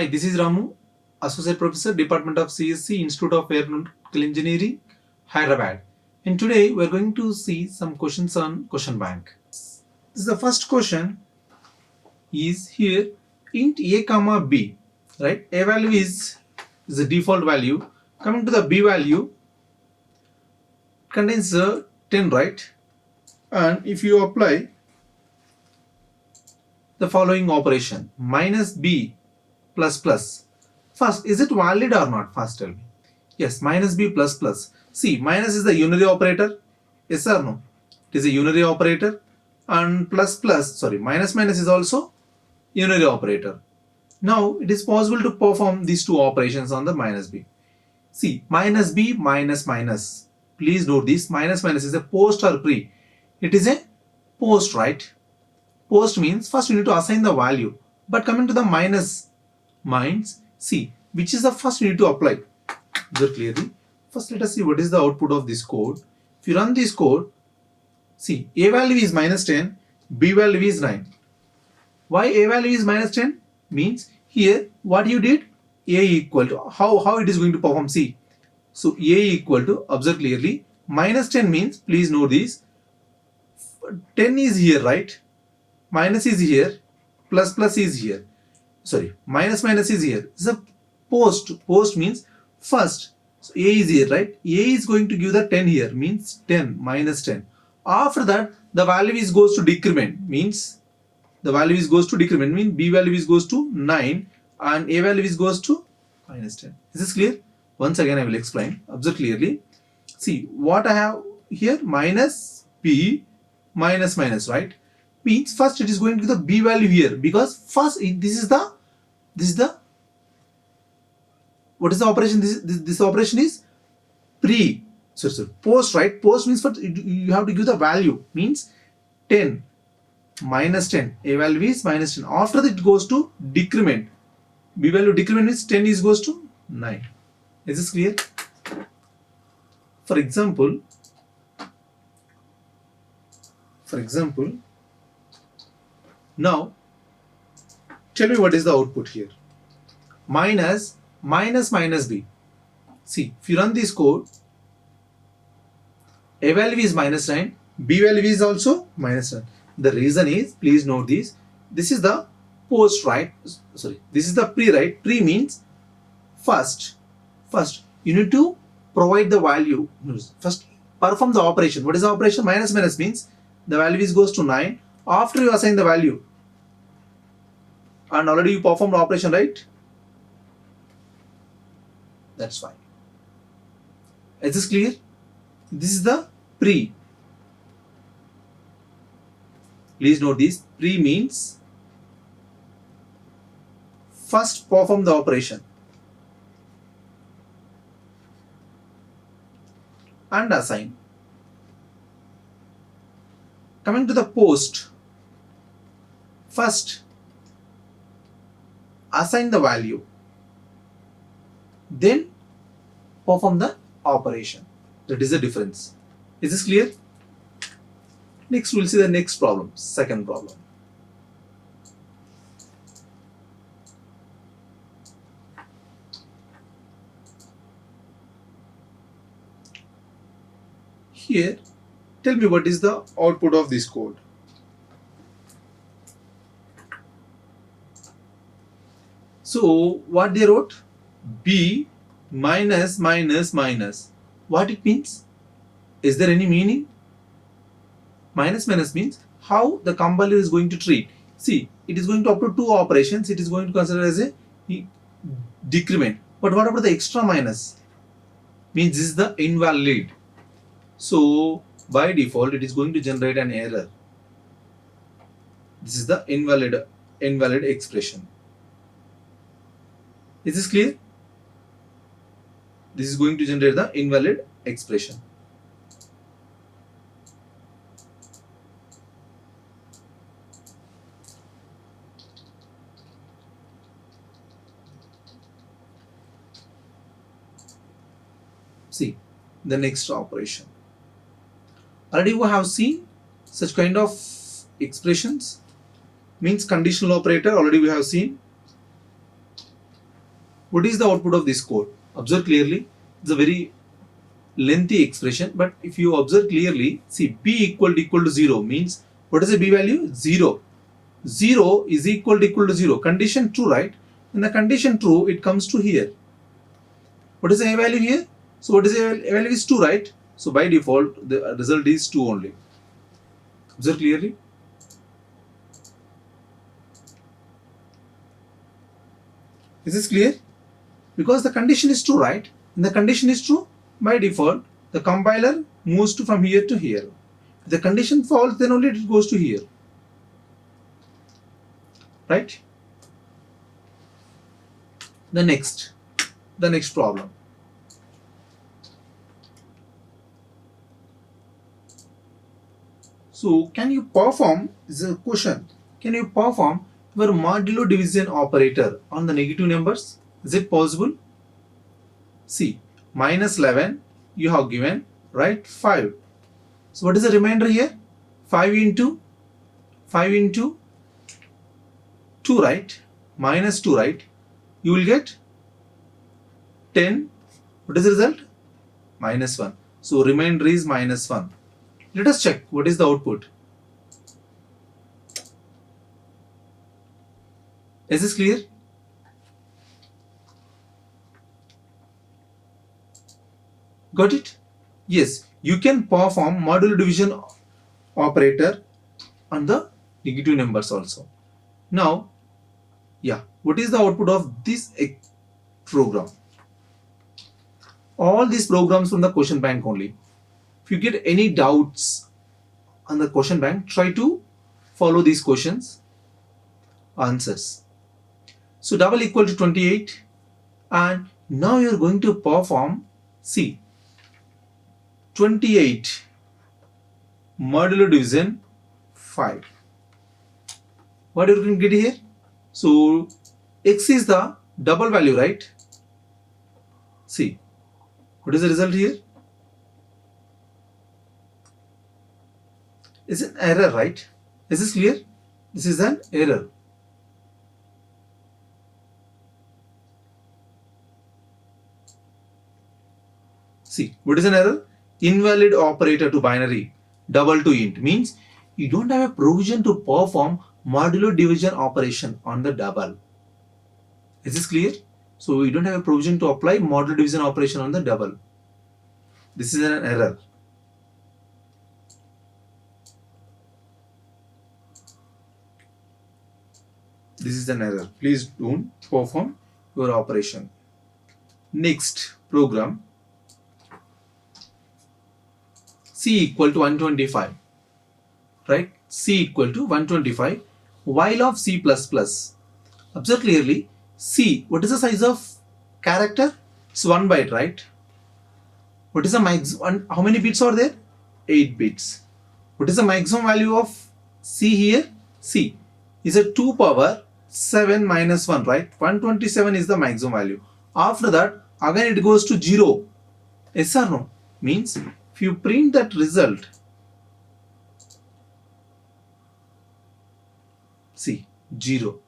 Hi, this is Ramu, Associate Professor, Department of CSC, Institute of Aeronautical Engineering, Hyderabad. And today we are going to see some questions on question bank. This is the first question is here int a comma b, right? A value is the default value. Coming to the b value, contains 10, right? And if you apply the following operation minus b plus plus, first is it valid or not? First tell me. Yes, minus b plus plus. See, minus is the unary operator. Yes or no? It is a unary operator. And plus plus, sorry, minus minus is also unary operator. Now it is possible to perform these two operations on the minus b. See, minus b minus minus. Please note this, minus minus is a post or pre. It is a post, right? Post means first you need to assign the value. But coming to the minus means, see, which is the first you need to apply. Observe clearly. First let us see what is the output of this code. If you run this code, see, a value is minus 10, b value is 9. Why a value is minus 10? Means here what you did, a equal to, how it is going to perform, see. So a equal to, observe clearly, minus 10 means, please know this, 10 is here, right? Minus is here, plus plus is here. Sorry, minus minus is here. This is a post. Post means first. So a is here, right? A is going to give the 10 here, means 10 minus 10. After that, the value is goes to decrement, means the value is goes to decrement, means b value is goes to 9 and a value is goes to minus 10. Is this clear? Once again I will explain. Observe clearly. See what I have here, minus b minus minus, right? Means first it is going to the b value here, because first this is the what is the operation? This operation is post, right? Post means first you have to give the value, means 10 minus 10, a value is minus 10. After that it goes to decrement, b value decrement means 10 is goes to 9. Is this clear? For example, now tell me what is the output here. Minus b. See, if you run this code, a value is minus 9, b value is also minus 9. The reason is, please note this is the post, right? Sorry, this is the pre, right? Pre means first you need to provide the value. First perform the operation. What is the operation? Minus minus means the value is goes to 9. After you assign the value, and already you performed the operation, right? That's fine. Is this clear? This is the pre. Please note this, pre means first perform the operation and assign. Coming to the post, first assign the value, then perform the operation. That is the difference. Is this clear? Next we'll see the next problem, second problem. Here, tell me what is the output of this code. So what they wrote, b minus minus minus. What it means? Is there any meaning? Minus minus means how the compiler is going to treat. See, it is going to upload two operations. It is going to consider as a decrement. But what about the extra minus? Means this is the invalid. So by default it is going to generate an error. This is the invalid expression. Is this clear? This is going to generate the invalid expression. See the next operation. Already we have seen such kind of expressions, means conditional operator already we have seen. what is the output of this code? Observe clearly. It's a very lengthy expression, but if you observe clearly, see b equal to 0 means what is the b value? 0. 0 is equal to 0. Condition true, right? In the condition true, it comes to here. What is the a value here? So what is the a value is 2, right? So by default, the result is 2 only. Observe clearly. Is this clear? Because the condition is true, right? And the condition is true, by default, the compiler moves from here to here. If the condition false, then only it goes to here. Right? The next problem. So can you perform, this is a question, can you perform your modulo division operator on the negative numbers? Is it possible? See, minus 11 you have given, right? 5. So what is the remainder here? 5 into 2, right? Minus 2, right? You will get 10. What is the result? Minus 1. So remainder is minus 1. Let us check what is the output. Is this clear? Got it? Yes, you can perform modulo division operator on the negative numbers also. Now, yeah, what is the output of this program? All these programs from the question bank only. If you get any doubts on the question bank, try to follow these questions, answers. So double equal to 28, and now you are going to perform, see, 28 modulo division 5. What are you going to get here? So x is the double value, right? See, what is the result here? It's an error, right? Is this clear? This is an error. See, what is an error? Invalid operator to binary, double to int, means you don't have a provision to perform modulo division operation on the double. Is this clear? So you don't have a provision to apply modulo division operation on the double. This is an error. This is an error. Please don't perform your operation. Next program. C equal to 125, right? C equal to 125, while of C++. Observe clearly, C, what is the size of character? It's 1 byte, right? What is the maximum? How many bits are there? 8 bits. What is the maximum value of C here? C is a 2 power 7 minus 1, right? 127 is the maximum value. After that, again it goes to 0. Yes or no? Means if you print that result, see, 0.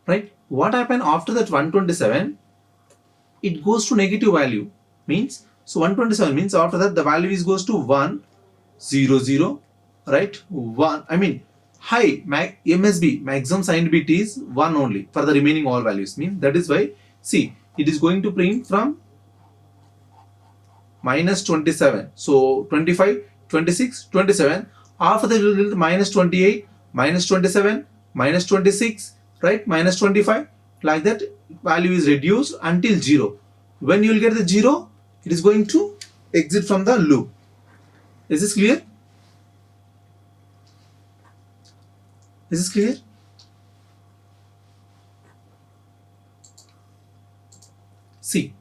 Right? What happened after that 127? It goes to negative value. Means, so 127 means after that the value is goes to 1, 0, 0, right? 1, I mean, high MSB, maximum signed bit is 1 only for the remaining all values. Means that is why, see, it is going to print from minus 27. So 25, 26, 27. After that, you will get minus 28, minus 27, minus 26, right? Minus 25. Like that, value is reduced until 0. When you will get the 0, it is going to exit from the loop. Is this clear? Is this clear? See,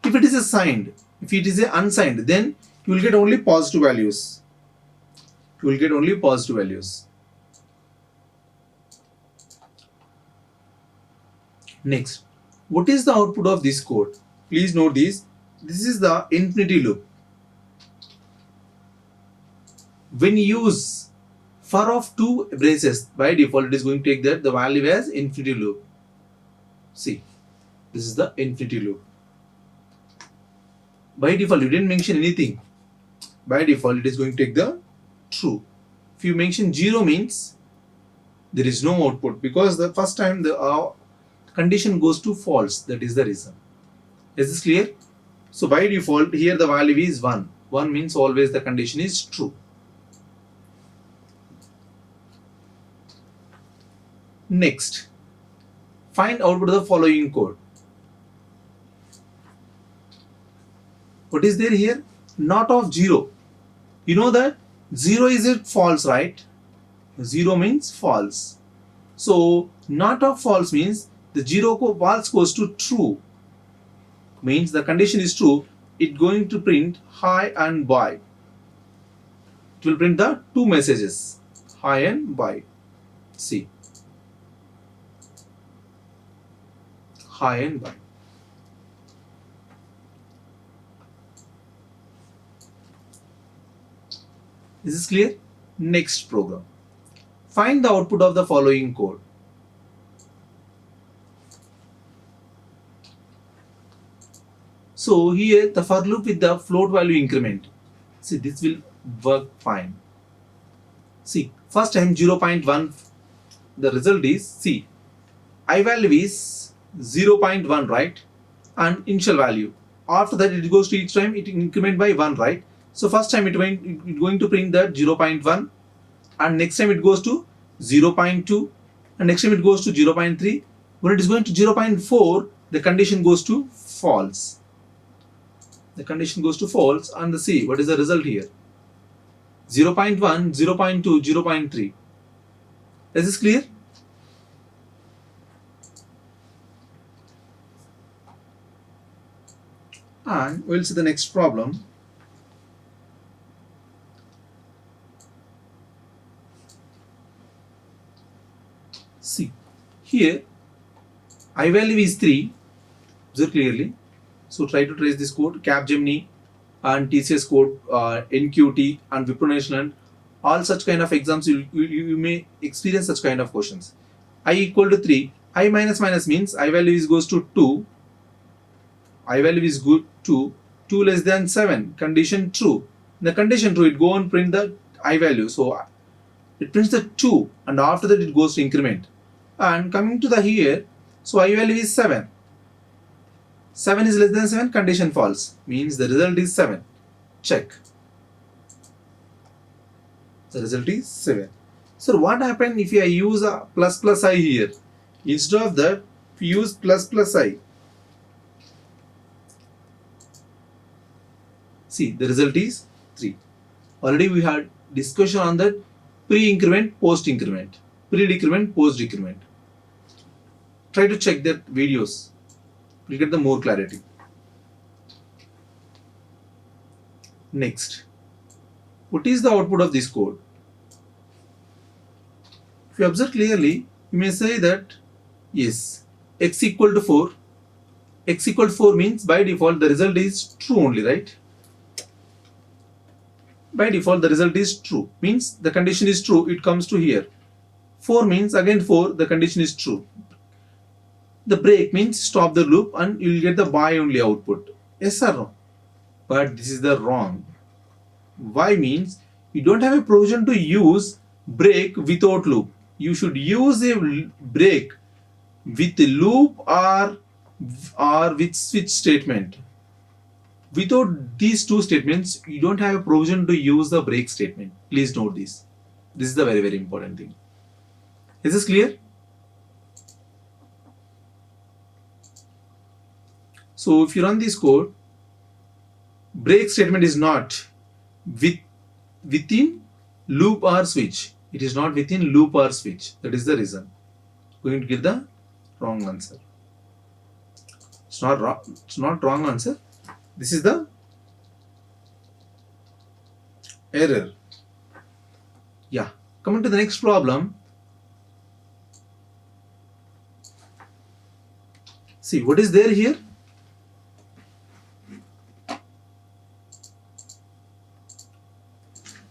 if it is a signed, if it is a unsigned, then you will get only positive values. You will get only positive values. Next, what is the output of this code? Please note this. This is the infinity loop. When you use For of two braces, by default it is going to take that the value as infinity loop. See, this is the infinity loop. By default you didn't mention anything. By default it is going to take the true. If you mention 0 means there is no output, because the first time the condition goes to false. That is the reason. Is this clear? So by default here the value is 1. 1 means always the condition is true. Next, find output of the following code. What is there here? Not of 0. You know that 0 is it false, right? 0 means false. So not of false means the 0 false goes to true. Means the condition is true. It going to print hi and bye. It will print the two messages, hi and bye. See, hi and bye. Is this clear? Next program. Find the output of the following code. So here the for loop with the float value increment. See, this will work fine. See, first time 0.1, the result is, see, I value is 0.1, right? And initial value. After that it goes to each time it increment by 1, right? So first time it going to print that 0.1, and next time it goes to 0.2, and next time it goes to 0.3. When it is going to 0.4, the condition goes to false. The condition goes to false, and the see what is the result here? 0.1, 0.2, 0.3. Is this clear? And we'll see the next problem. See, here I value is 3, observe clearly. So try to trace this code, Capgemini and TCS code, NQT and Wipro National, all such kind of exams you may experience such kind of questions. I equal to 3, I minus minus means I value is goes to 2, I value is good 2, 2 less than 7, condition true. In the condition true, it go and print the I value. So it prints the 2, and after that it goes to increment. And coming to the here, so I value is 7. 7 is less than 7, condition false. Means the result is 7. Check. The result is 7. So what happens if I use a plus plus I here? Instead of that, we use plus plus I. See, the result is 3. Already we had discussion on that pre-increment, post-increment. Pre-decrement, post-decrement. Try to check that videos. You'll get the more clarity. Next, what is the output of this code? If you observe clearly, you may say that yes, x equal to 4. X equal to 4 means by default the result is true only, right? By default the result is true. Means the condition is true, it comes to here. 4 means again 4, the condition is true. The break means stop the loop and you will get the by only output. Yes or no? But this is the wrong. Why means you don't have a provision to use break without loop. You should use a break with loop or with switch statement. Without these two statements, you don't have a provision to use the break statement. Please note this. This is the very, very important thing. Is this clear? So if you run this code, break statement is not within loop or switch. It is not within loop or switch. That is the reason. Going to get the wrong answer. It's not wrong. It's not wrong answer. This is the error. Yeah. Coming to the next problem. See what is there here.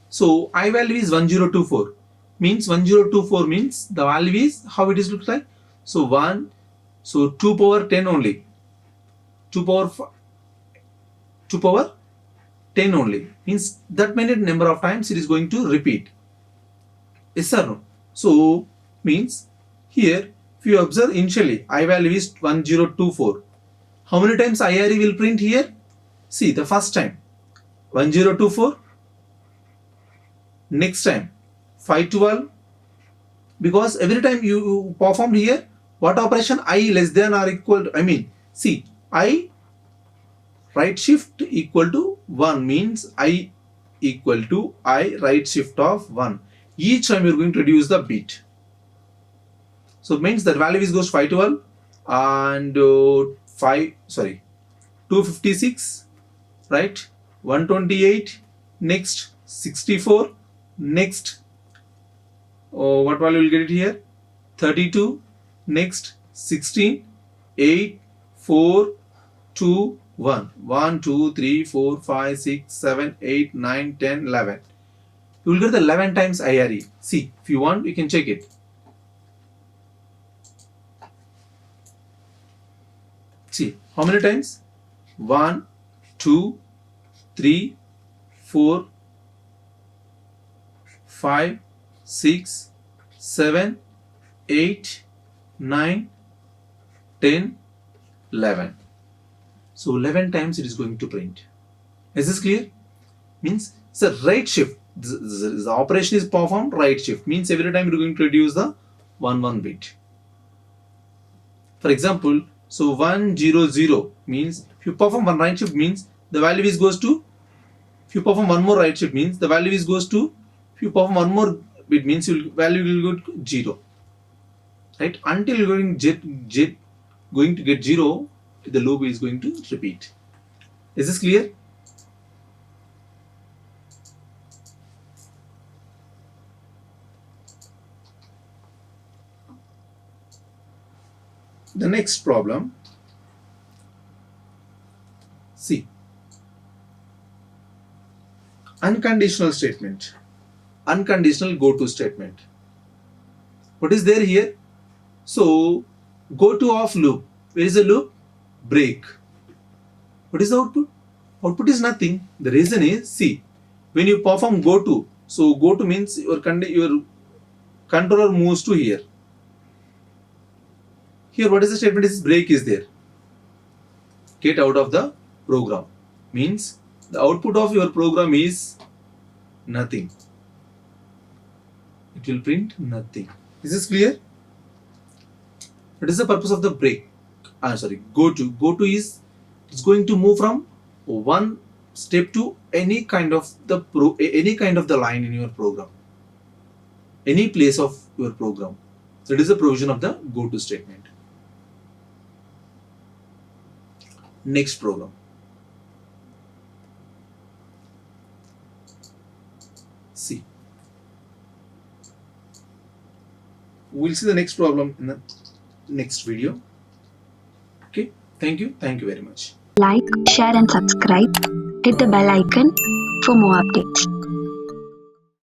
So I value is 1024. means 1024 means the value is how it is look like. So 1, so 2 power 10 only, 2 power 2 power 10 only means that many number of times it is going to repeat. Yes or no? So means here if you observe initially I value is 1024. How many times IRE will print here? See the first time 1024, next time 512, because every time you performed here what operation I less than or equal to, I mean see I right shift equal to 1 means I equal to I right shift of 1. Each time you are going to reduce the bit. So it means that value is goes 512 and 256, right? 128, next 64, next what value will get it here? 32, next 16, 8, 4, 2, 1. 1, 2, 3, 4, 5, 6, 7, 8, 9, 10, 11. You will get the 11 times IRE. See, if you want, you can check it. See, how many times? 1, 2, 3, 4, 5, 6, 7, 8, 9, 10, 11. So 11 times it is going to print. Is this clear? Means it's a right shift. The operation is performed right shift. Means every time you're going to reduce the 1 bit. For example, so 100 means if you perform one right shift means the value is goes to, if you perform one more right shift means the value is goes to, if you perform one more bit means your value will go to 0. Right? Until you're going to get 0, the loop is going to repeat. Is this clear? The next problem, see, unconditional statement, unconditional go to statement. What is there here? So go to of loop. Where is the loop? Break. What is the output? Output is nothing. The reason is, see, when you perform go to, so go to means your controller moves to here. Here what is the statement is break is there. Get out of the program. Means the output of your program is nothing. It will print nothing. Is this clear? What is the purpose of the break? Go to. Go to is it's going to move from one step to any kind of the line in your program, any place of your program. So it is the provision of the go to statement. Next program. See. We'll see the next problem in the next video. Okay. Thank you. Thank you very much. Like, share and subscribe. Hit the bell icon for more updates.